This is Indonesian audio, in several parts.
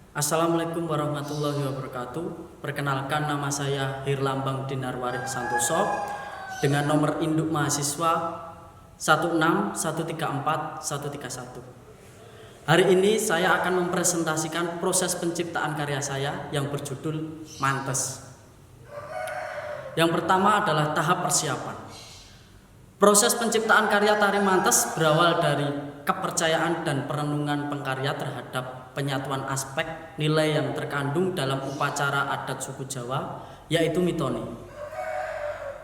Assalamualaikum warahmatullahi wabarakatuh. Perkenalkan, nama saya Hirlambang Dinarwarin Santoso dengan nomor induk mahasiswa 161341131. Hari ini saya akan mempresentasikan proses penciptaan karya saya yang berjudul Mantes. Yang pertama adalah tahap persiapan. Proses penciptaan karya tari Mantes berawal dari kepercayaan dan perenungan pengkarya terhadap penyatuan aspek nilai yang terkandung dalam upacara adat suku Jawa, yaitu mitoni.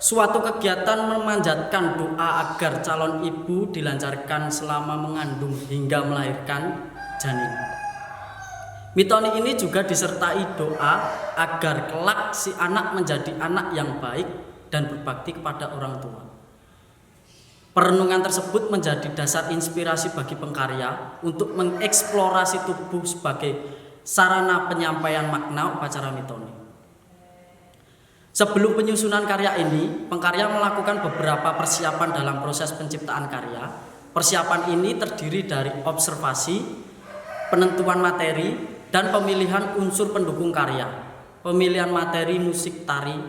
Suatu kegiatan memanjatkan doa agar calon ibu dilancarkan selama mengandung hingga melahirkan janin. Mitoni ini juga disertai doa agar kelak si anak menjadi anak yang baik dan berbakti kepada orang tua. Perenungan tersebut menjadi dasar inspirasi bagi pengkarya untuk mengeksplorasi tubuh sebagai sarana penyampaian makna upacara mitoni. Sebelum penyusunan karya ini, pengkarya melakukan beberapa persiapan dalam proses penciptaan karya. Persiapan ini terdiri dari observasi, penentuan materi, dan pemilihan unsur pendukung karya, pemilihan materi musik tari.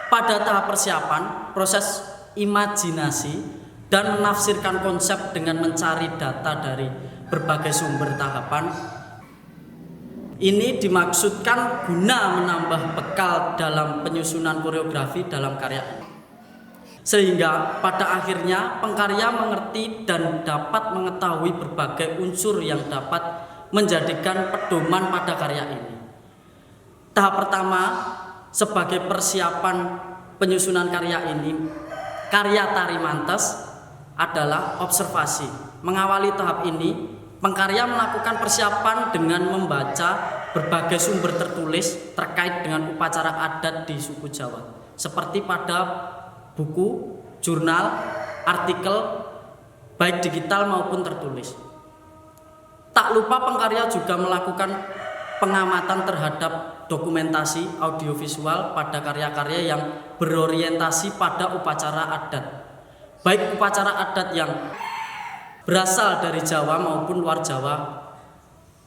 Pada tahap persiapan, proses imajinasi dan menafsirkan konsep dengan mencari data dari berbagai sumber tahapan. Ini dimaksudkan guna menambah bekal dalam penyusunan koreografi dalam karya ini. Sehingga pada akhirnya pengkarya mengerti dan dapat mengetahui berbagai unsur yang dapat menjadikan pedoman pada karya ini. Tahap pertama sebagai persiapan penyusunan karya ini, karya tari Mantes adalah observasi. Mengawali tahap ini, pengkarya melakukan persiapan dengan membaca berbagai sumber tertulis terkait dengan upacara adat di suku Jawa, seperti pada buku, jurnal, artikel, baik digital maupun tertulis. Tak lupa pengkarya juga melakukan pengamatan terhadap dokumentasi audiovisual pada karya-karya yang berorientasi pada upacara adat, baik upacara adat yang berasal dari Jawa maupun luar Jawa.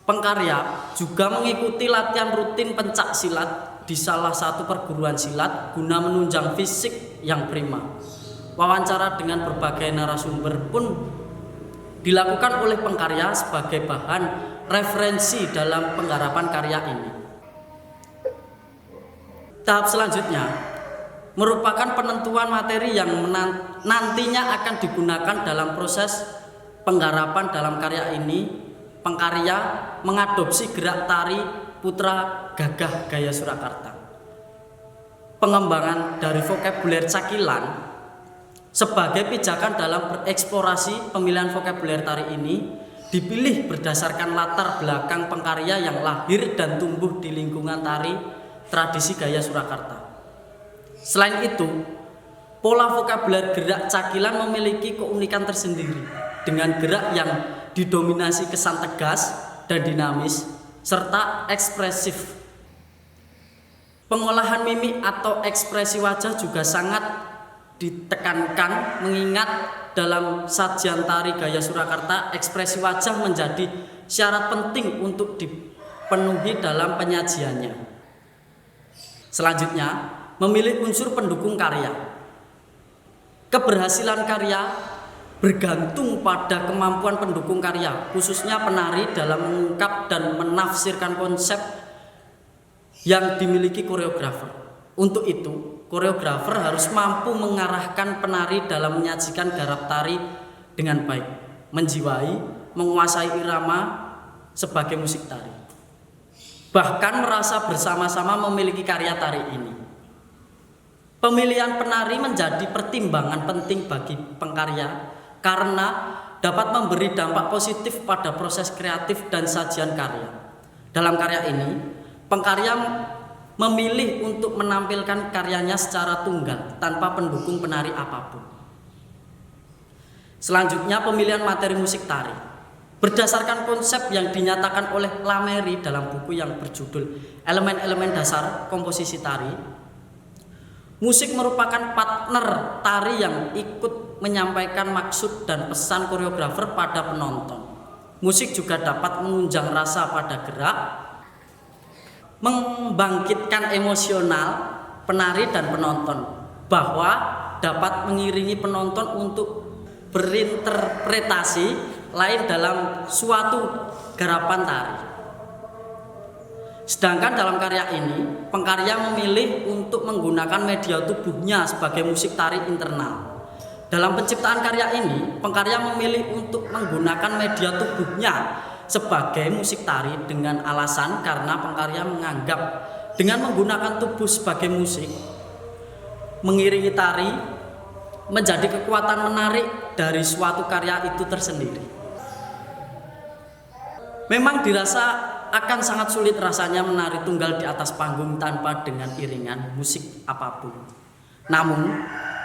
Pengkarya juga mengikuti latihan rutin pencak silat di salah satu perguruan silat guna menunjang fisik yang prima. Wawancara dengan berbagai narasumber pun dilakukan oleh pengkarya sebagai bahan referensi dalam penggarapan karya ini. Tahap selanjutnya merupakan penentuan materi yang nantinya akan digunakan dalam proses penggarapan dalam karya ini. Pengkarya mengadopsi gerak tari putra gagah gaya Surakarta. Pengembangan dari vokabuler cakilan sebagai pijakan dalam bereksplorasi pemilihan vokabuler tari ini dipilih berdasarkan latar belakang pengkarya yang lahir dan tumbuh di lingkungan tari tradisi gaya Surakarta. Selain itu, pola vokabuler gerak cakilan memiliki keunikan tersendiri dengan gerak yang didominasi kesan tegas dan dinamis serta ekspresif. Pengolahan mimik atau ekspresi wajah juga sangat ditekankan, mengingat dalam sajian tari gaya Surakarta ekspresi wajah menjadi syarat penting untuk dipenuhi dalam penyajiannya. Selanjutnya, memilih unsur pendukung karya. Keberhasilan karya bergantung pada kemampuan pendukung karya, khususnya penari dalam mengungkap dan menafsirkan konsep yang dimiliki koreografer. Untuk itu, koreografer harus mampu mengarahkan penari dalam menyajikan garap tari dengan baik, menjiwai, menguasai irama sebagai musik tari, bahkan merasa bersama-sama memiliki karya tari ini. Pemilihan penari menjadi pertimbangan penting bagi pengkarya karena dapat memberi dampak positif pada proses kreatif dan sajian karya. Dalam karya ini, pengkarya memilih untuk menampilkan karyanya secara tunggal tanpa pendukung penari apapun. Selanjutnya, pemilihan materi musik tari. Berdasarkan konsep yang dinyatakan oleh Lamery dalam buku yang berjudul Elemen-elemen Dasar Komposisi Tari, musik merupakan partner tari yang ikut menyampaikan maksud dan pesan koreografer pada penonton. Musik juga dapat menunjang rasa pada gerak, membangkitkan emosional penari dan penonton, bahwa dapat mengiringi penonton untuk berinterpretasi lain dalam suatu garapan tari. Sedangkan dalam karya ini, pengkarya memilih untuk menggunakan media tubuhnya sebagai musik tari internal. Dalam penciptaan karya ini, pengkarya memilih untuk menggunakan media tubuhnya sebagai musik tari dengan alasan karena pengkarya menganggap dengan menggunakan tubuh sebagai musik, mengiringi tari menjadi kekuatan menarik dari suatu karya itu tersendiri. Memang dirasa akan sangat sulit rasanya menari tunggal di atas panggung tanpa dengan iringan musik apapun. Namun,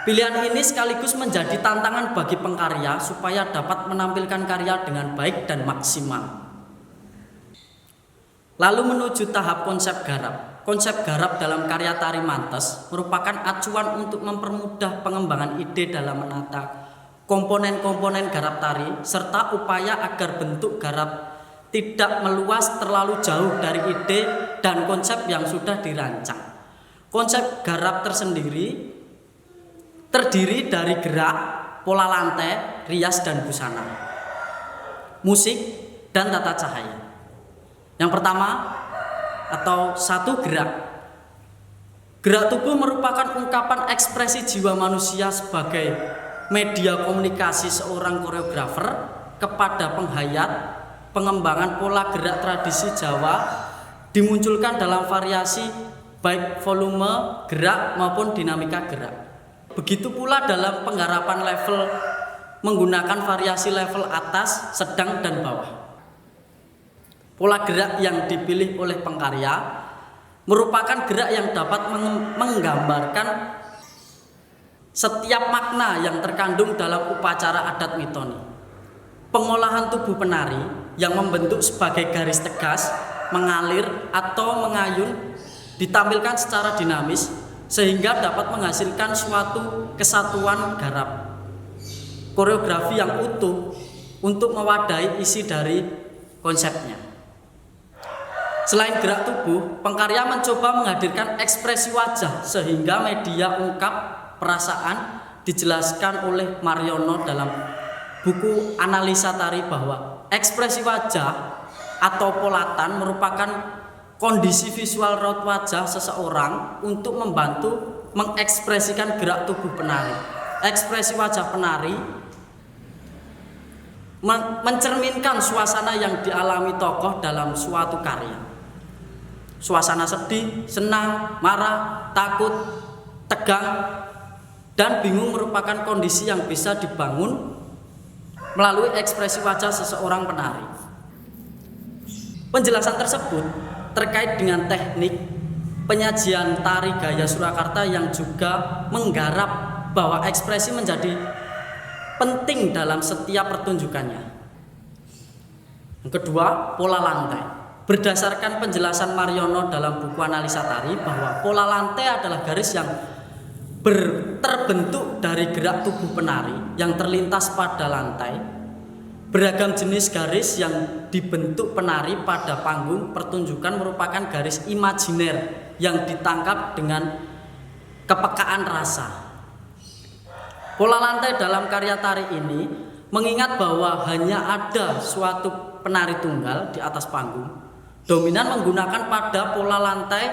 pilihan ini sekaligus menjadi tantangan bagi pengkarya supaya dapat menampilkan karya dengan baik dan maksimal. Lalu menuju tahap konsep garap. Konsep garap dalam karya tari Mantes merupakan acuan untuk mempermudah pengembangan ide dalam menata komponen-komponen garap tari serta upaya agar bentuk garap tidak meluas terlalu jauh dari ide dan konsep yang sudah dirancang. Konsep garap tersendiri terdiri dari gerak, pola lantai, rias dan busana, musik, dan tata cahaya. Yang pertama atau satu, gerak. Gerak tubuh merupakan ungkapan ekspresi jiwa manusia sebagai media komunikasi seorang koreografer kepada penghayat. Pengembangan pola gerak tradisi Jawa dimunculkan dalam variasi baik volume gerak maupun dinamika gerak. Begitu pula dalam penggarapan level menggunakan variasi level atas, sedang, dan bawah. Pola gerak yang dipilih oleh pengkarya merupakan gerak yang dapat menggambarkan setiap makna yang terkandung dalam upacara adat mitoni. Pengolahan tubuh penari yang membentuk sebagai garis tegas, mengalir, atau mengayun ditampilkan secara dinamis sehingga dapat menghasilkan suatu kesatuan garap. Koreografi yang utuh untuk mewadahi isi dari konsepnya. Selain gerak tubuh, pengkarya mencoba menghadirkan ekspresi wajah sehingga media ungkap perasaan dijelaskan oleh Mariono dalam buku analisa tari bahwa ekspresi wajah atau polatan merupakan kondisi visual raut wajah seseorang untuk membantu mengekspresikan gerak tubuh penari. Ekspresi wajah penari mencerminkan suasana yang dialami tokoh dalam suatu karya. Suasana sedih, senang, marah, takut, tegang, dan bingung merupakan kondisi yang bisa dibangun melalui ekspresi wajah seseorang penari. Penjelasan tersebut terkait dengan teknik penyajian tari gaya Surakarta yang juga menggarap bahwa ekspresi menjadi penting dalam setiap pertunjukannya. Yang kedua, pola lantai. Berdasarkan penjelasan Mariono dalam buku analisa tari bahwa pola lantai adalah garis yang terbentuk dari gerak tubuh penari yang terlintas pada lantai. Beragam jenis garis yang dibentuk penari pada panggung pertunjukan merupakan garis imajiner yang ditangkap dengan kepekaan rasa. Pola lantai dalam karya tari ini mengingat bahwa hanya ada suatu penari tunggal di atas panggung, dominan menggunakan pada pola lantai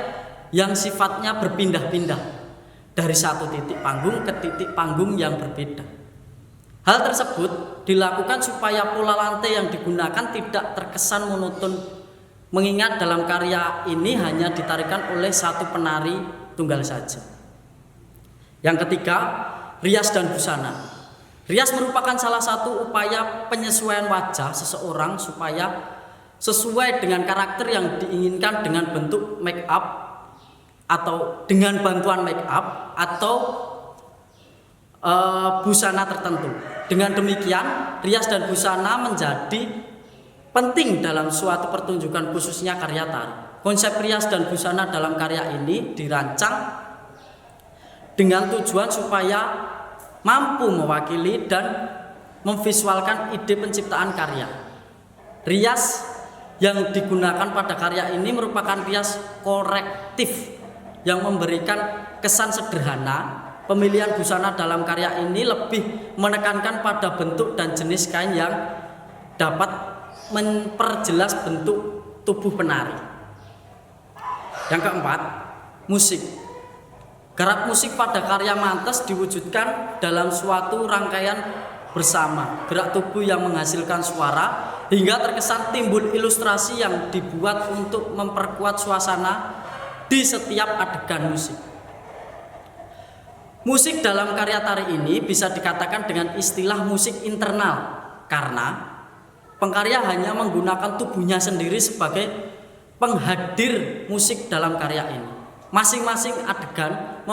yang sifatnya berpindah-pindah dari satu titik panggung ke titik panggung yang berbeda. Hal tersebut dilakukan supaya pola lantai yang digunakan tidak terkesan monoton, mengingat dalam karya ini hanya ditarikan oleh satu penari tunggal saja. Yang ketiga, rias dan busana. Rias merupakan salah satu upaya penyesuaian wajah seseorang supaya sesuai dengan karakter yang diinginkan dengan bentuk make up atau dengan bantuan make up atau busana tertentu. Dengan demikian, rias dan busana menjadi penting dalam suatu pertunjukan khususnya karya tari. Konsep rias dan busana dalam karya ini dirancang dengan tujuan supaya mampu mewakili dan memvisualkan ide penciptaan karya. Rias yang digunakan pada karya ini merupakan rias korektif yang memberikan kesan sederhana. Pemilihan busana dalam karya ini lebih menekankan pada bentuk dan jenis kain yang dapat memperjelas bentuk tubuh penari. Yang keempat, musik. Garap musik pada karya Mantes diwujudkan dalam suatu rangkaian bersama, gerak tubuh yang menghasilkan suara, hingga terkesan timbul ilustrasi yang dibuat untuk memperkuat suasana di setiap adegan musik. Musik dalam karya tari ini bisa dikatakan dengan istilah musik internal, karena pengkarya hanya menggunakan tubuhnya sendiri sebagai penghadir musik dalam karya ini. Masing-masing adegan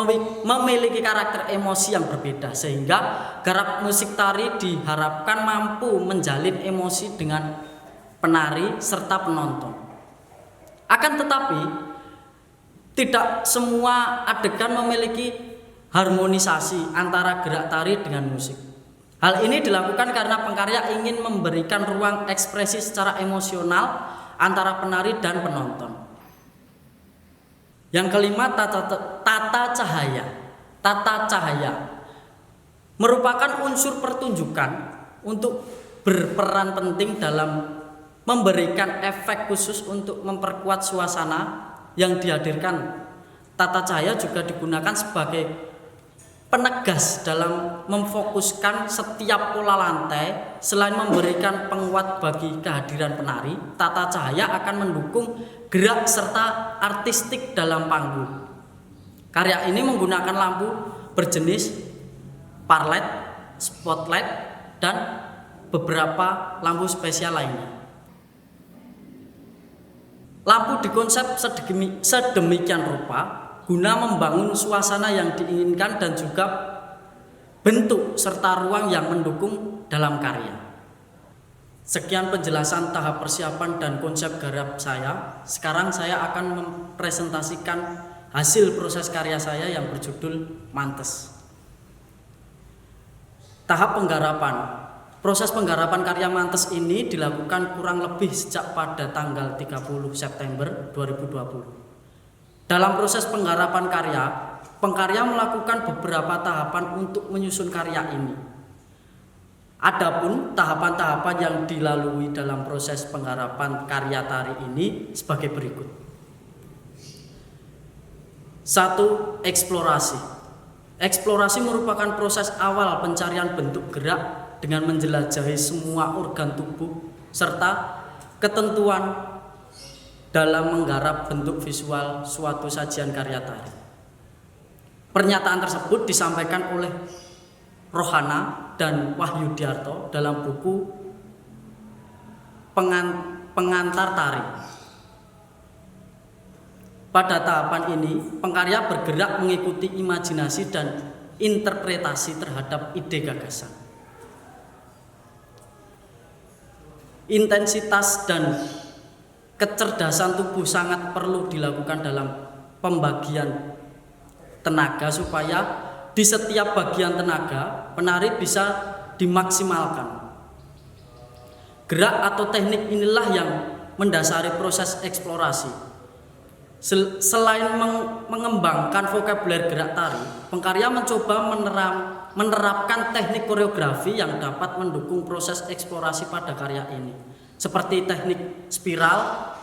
memiliki karakter emosi yang berbeda, sehingga garap musik tari diharapkan mampu menjalin emosi dengan penari serta penonton. Akan tetapi, tidak semua adegan memiliki harmonisasi antara gerak tari dengan musik. Hal ini dilakukan karena pengkarya ingin memberikan ruang ekspresi secara emosional antara penari dan penonton. Yang kelima, tata cahaya. Tata cahaya merupakan unsur pertunjukan untuk berperan penting dalam memberikan efek khusus untuk memperkuat suasana yang dihadirkan. Tata cahaya juga digunakan sebagai penegas dalam memfokuskan setiap pola lantai. Selain memberikan penguat bagi kehadiran penari, tata cahaya akan mendukung gerak serta artistik dalam panggung. Karya ini menggunakan lampu berjenis parlet, spotlight, dan beberapa lampu spesial lainnya. Lampu dikonsep sedemikian rupa guna membangun suasana yang diinginkan dan juga bentuk serta ruang yang mendukung dalam karya. Sekian penjelasan tahap persiapan dan konsep garap saya. Sekarang saya akan mempresentasikan hasil proses karya saya yang berjudul Mantes. Tahap penggarapan. Proses penggarapan karya Mantes ini dilakukan kurang lebih sejak pada tanggal 30 September 2020. Dalam proses penggarapan karya, pengkarya melakukan beberapa tahapan untuk menyusun karya ini. Adapun tahapan-tahapan yang dilalui dalam proses penggarapan karya tari ini sebagai berikut. 1. Eksplorasi. Eksplorasi merupakan proses awal pencarian bentuk gerak dengan menjelajahi semua organ tubuh serta ketentuan dalam menggarap bentuk visual suatu sajian karya tari. Pernyataan tersebut disampaikan oleh Rohana dan Wahyudiarto dalam buku Pengantar Tari. Pada tahapan ini, pengkarya bergerak mengikuti imajinasi dan interpretasi terhadap ide gagasan. Intensitas dan kecerdasan tubuh sangat perlu dilakukan dalam pembagian tenaga supaya di setiap bagian tenaga penari bisa dimaksimalkan. Gerak atau teknik inilah yang mendasari proses eksplorasi. Selain mengembangkan vokabuler gerak tari, pengkarya mencoba menerapkan teknik koreografi yang dapat mendukung proses eksplorasi pada karya ini, seperti teknik spiral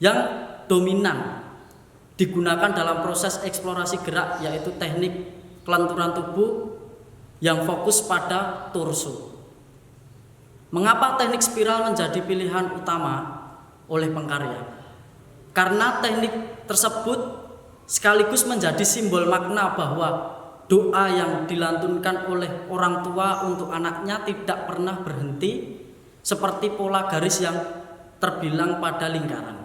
yang dominan digunakan dalam proses eksplorasi gerak, yaitu teknik kelenturan tubuh yang fokus pada torso. Mengapa teknik spiral menjadi pilihan utama oleh pengkarya? Karena teknik tersebut sekaligus menjadi simbol makna bahwa doa yang dilantunkan oleh orang tua untuk anaknya tidak pernah berhenti, seperti pola garis yang terbilang pada lingkaran.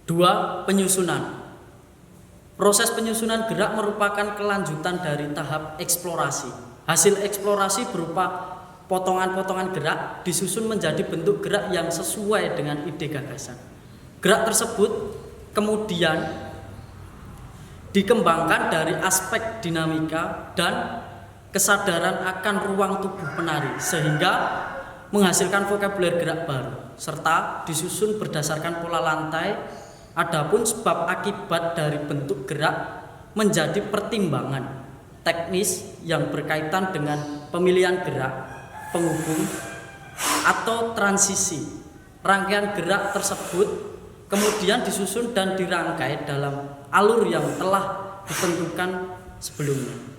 2. Penyusunan. Proses penyusunan gerak merupakan kelanjutan dari tahap eksplorasi. Hasil eksplorasi berupa potongan-potongan gerak disusun menjadi bentuk gerak yang sesuai dengan ide gagasan. Gerak tersebut kemudian dikembangkan dari aspek dinamika dan kesadaran akan ruang tubuh penari sehingga menghasilkan vokabuler gerak baru serta disusun berdasarkan pola lantai. Adapun sebab akibat dari bentuk gerak menjadi pertimbangan teknis yang berkaitan dengan pemilihan gerak, penghubung, atau transisi. Rangkaian gerak tersebut kemudian disusun dan dirangkai dalam alur yang telah ditentukan sebelumnya.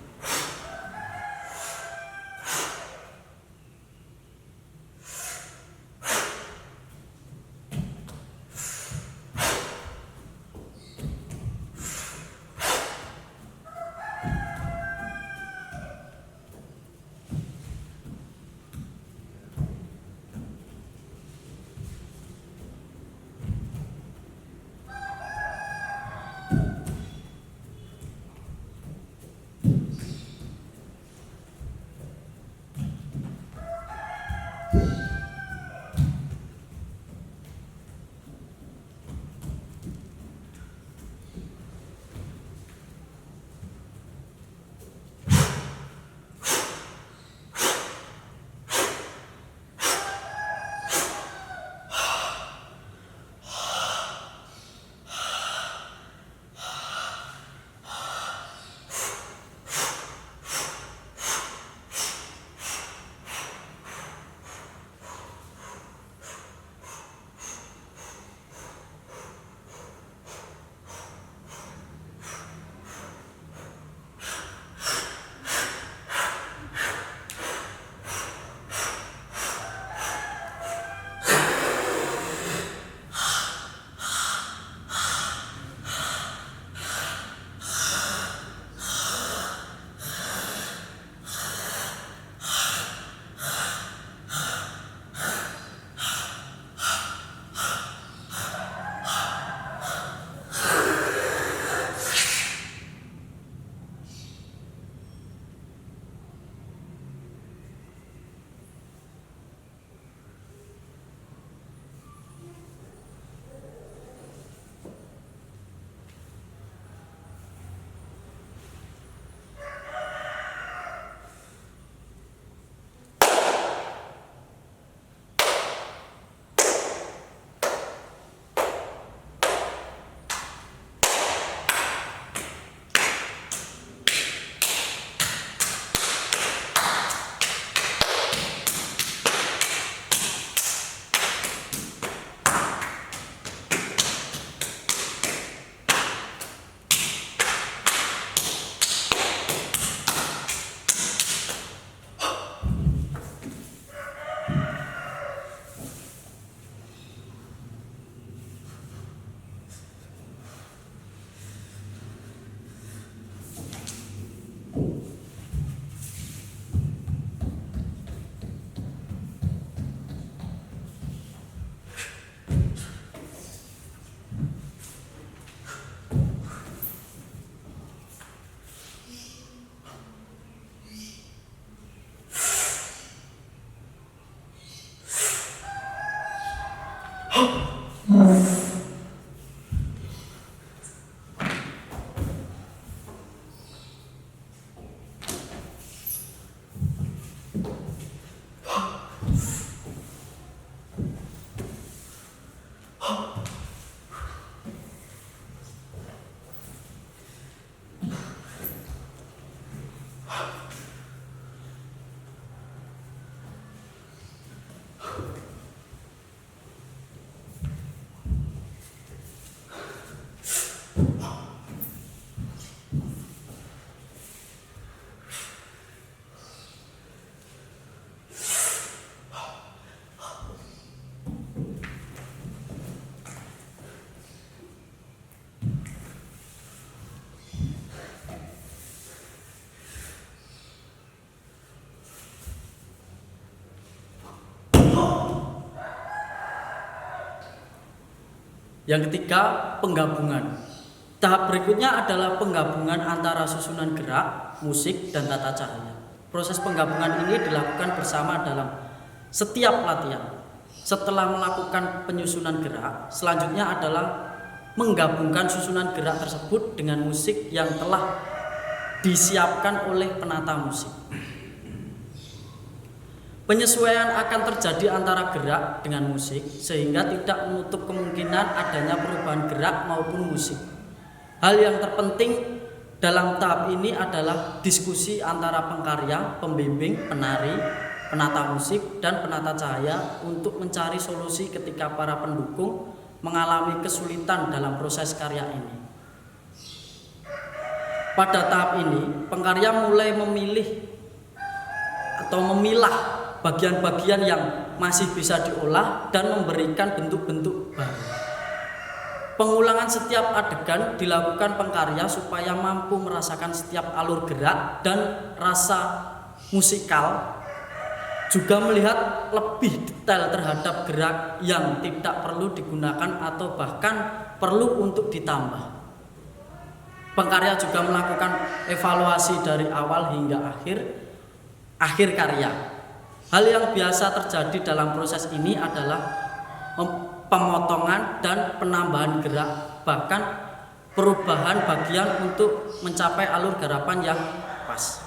Yang ketiga, penggabungan. Tahap berikutnya adalah penggabungan antara susunan gerak, musik, dan tata cahaya. Proses penggabungan ini dilakukan bersama dalam setiap latihan. Setelah melakukan penyusunan gerak, selanjutnya adalah menggabungkan susunan gerak tersebut dengan musik yang telah disiapkan oleh penata musik. Penyesuaian akan terjadi antara gerak dengan musik sehingga tidak menutup kemungkinan adanya perubahan gerak maupun musik. Hal yang terpenting dalam tahap ini adalah diskusi antara pengkarya, pembimbing, penari, penata musik, dan penata cahaya untuk mencari solusi ketika para pendukung mengalami kesulitan dalam proses karya ini. Pada tahap ini, pengkarya mulai memilih atau memilah bagian-bagian yang masih bisa diolah dan memberikan bentuk-bentuk baru. Pengulangan setiap adegan dilakukan pengkarya supaya mampu merasakan setiap alur gerak dan rasa musikal, juga melihat lebih detail terhadap gerak yang tidak perlu digunakan atau bahkan perlu untuk ditambah. Pengkarya juga melakukan evaluasi dari awal hingga akhir karya. Hal yang biasa terjadi dalam proses ini adalah pemotongan dan penambahan gerak, bahkan perubahan bagian untuk mencapai alur garapan yang pas.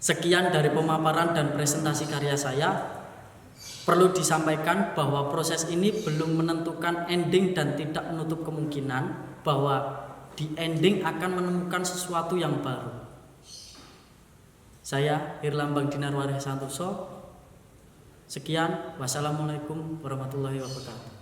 Sekian dari pemaparan dan presentasi karya saya. Perlu disampaikan bahwa proses ini belum menentukan ending dan tidak menutup kemungkinan bahwa di ending akan menemukan sesuatu yang baru. Saya Irlambang Dinarwareh Santoso. Sekian, wassalamualaikum warahmatullahi wabarakatuh.